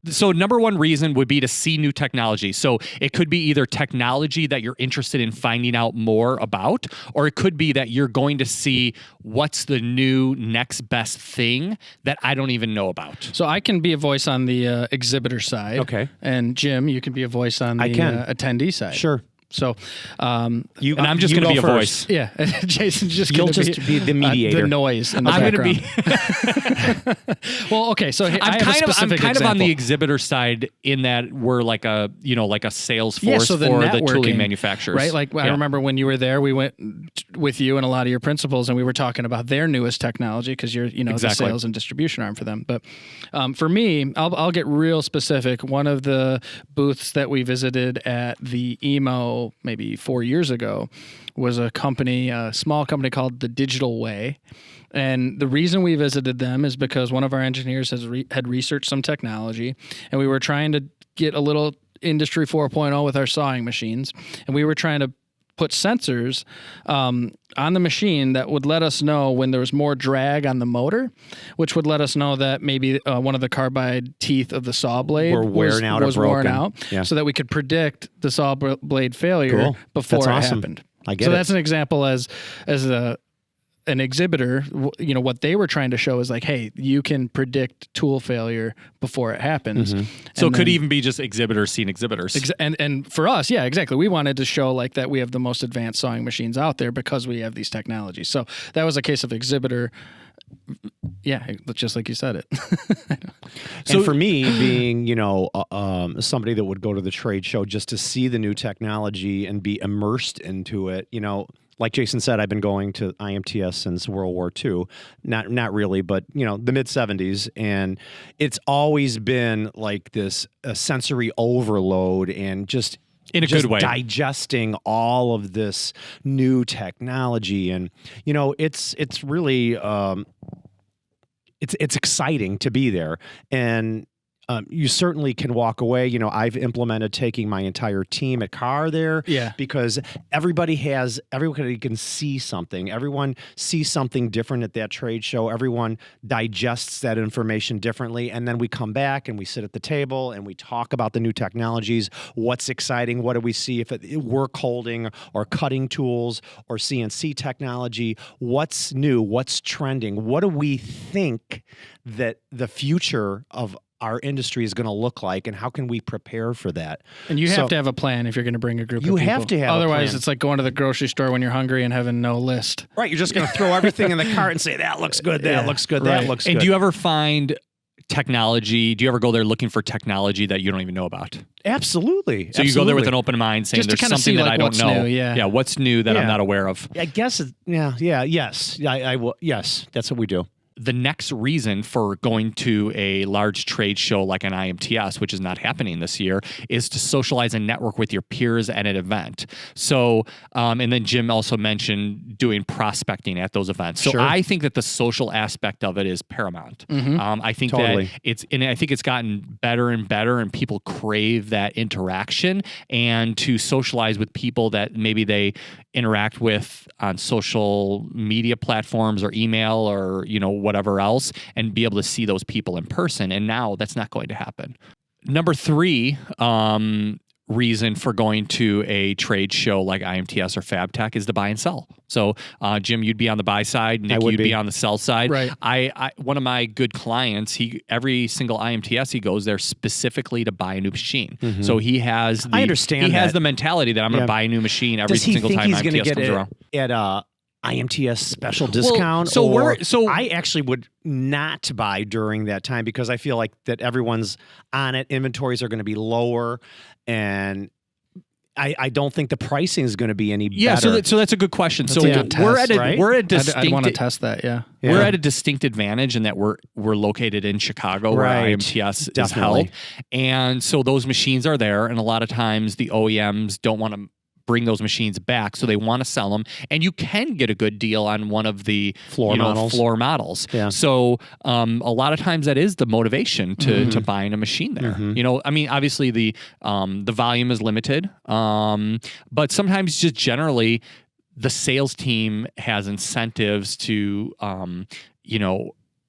So number one reason would be to see new technology. So it could be either technology that you're interested in finding out more about, or it could be that you're going to see what's the new next best thing that I don't even know about. So I can be a voice on the exhibitor side. Okay. And Jim, you can be a voice on the attendee side. Sure. So, and I'm just going to be a voice. Yeah, Jason's just You'll going just be the mediator, the noise in the background. Well, okay. So I'm kind of on the exhibitor side in that we're like a sales force for the tooling manufacturers, right? Like I remember when you were there, we went with you and a lot of your principals, and we were talking about their newest technology because you're the sales and distribution arm for them. But for me, I'll get real specific. One of the booths that we visited at the EMO maybe 4 years ago was a small company called The Digital Way. And the reason we visited them is because one of our engineers had researched some technology, and we were trying to get a little Industry 4.0 with our sawing machines. And we were trying to put sensors on the machine that would let us know when there was more drag on the motor, which would let us know that maybe one of the carbide teeth of the saw blade was worn out, so that we could predict the saw blade failure before it happened. I get it. That's an example as an exhibitor, what they were trying to show is like, hey, you can predict tool failure before it happens. Mm-hmm. So it could even be just exhibitors seeing exhibitors. And for us, yeah, exactly. We wanted to show like that we have the most advanced sawing machines out there because we have these technologies. So that was a case of exhibitor. Yeah, just like you said it. So for me, being somebody that would go to the trade show just to see the new technology and be immersed into it, like Jason said, I've been going to IMTS since World War II. Not really, but the mid 70s, and it's always been like this sensory overload and just in a good way, digesting all of this new technology, and it's really it's exciting to be there. And you certainly can walk away. I've implemented taking my entire team at car there, because everybody can see something. Everyone sees something different at that trade show. Everyone digests that information differently, and then we come back and we sit at the table and we talk about the new technologies. What's exciting? What do we see? If it work holding or cutting tools or CNC technology, what's new? What's trending? What do we think that the future of our industry is going to look like, and how can we prepare for that? And you have to have a plan if you're going to bring a group of people. You have to have Otherwise, a plan. It's like going to the grocery store when you're hungry and having no list. Right. You're just going to throw everything in the cart and say, that looks good, that looks good, that looks good. And do you ever find technology? Do you ever go there looking for technology that you don't even know about? Absolutely. So you go there with an open mind saying there's something that I don't know. New, what's new that I'm not aware of? I guess, yes. I will. Yes, that's what we do. The next reason for going to a large trade show like an IMTS, which is not happening this year, is to socialize and network with your peers at an event. So, and then Jim also mentioned doing prospecting at those events. So I think that the social aspect of it is paramount. Mm-hmm. I think that I think it's gotten better and better, and people crave that interaction and to socialize with people that maybe they interact with on social media platforms or email or whatever else, and be able to see those people in person. And now that's not going to happen. Number 3 reason for going to a trade show like IMTS or FabTech is to buy and sell. So Jim, you'd be on the buy side, Nick, you'd be on the sell side. Right. I one of my good clients, every single IMTS he goes there specifically to buy a new machine. Mm-hmm. So he has the mentality that I'm going to buy a new machine every single time IMTS comes around. At IMTS special discount? I actually would not buy during that time because I feel like that everyone's on it. Inventories are going to be lower, and I don't think the pricing is going to be any better. So that's a good question. That's we're at a distinct. I want to test that. Yeah. We're at a distinct advantage in that we're located in Chicago, where IMTS is held, and so those machines are there. And a lot of times the OEMs don't want to bring those machines back, so they want to sell them, and you can get a good deal on one of the floor models. Yeah. So a lot of times that is the motivation to buying a machine there. Mm-hmm. I mean, obviously the volume is limited, but sometimes just generally the sales team has incentives to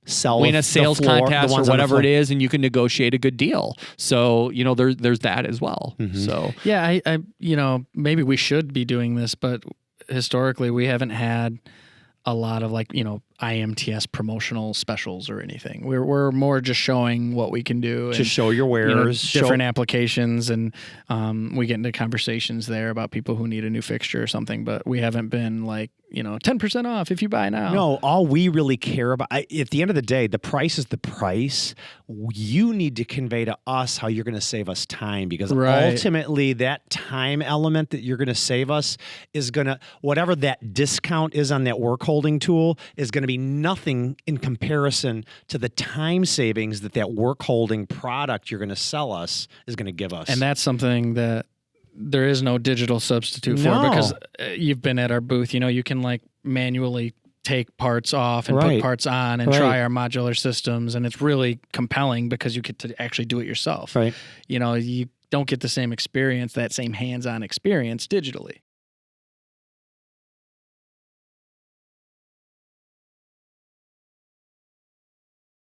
win a sales contest or whatever it is, and you can negotiate a good deal. So, there's that as well. So yeah, I maybe we should be doing this, but historically we haven't had a lot of IMTS promotional specials or anything. We're more just showing what we can do. Just show your wares. Different applications, and we get into conversations there about people who need a new fixture or something, but we haven't been 10% off if you buy now. No, all we really care about, at the end of the day, the price is the price. You need to convey to us how you're going to save us time, because ultimately that time element that you're going to save us is going to, whatever that discount is on that work holding tool, is going to be nothing in comparison to the time savings that work holding product you're going to sell us is going to give us. And that's something that there is no digital substitute for, because you've been at our booth. You can manually take parts off and put parts on and try our modular systems, and it's really compelling because you get to actually do it yourself. Right. You don't get the same experience, that same hands-on experience digitally.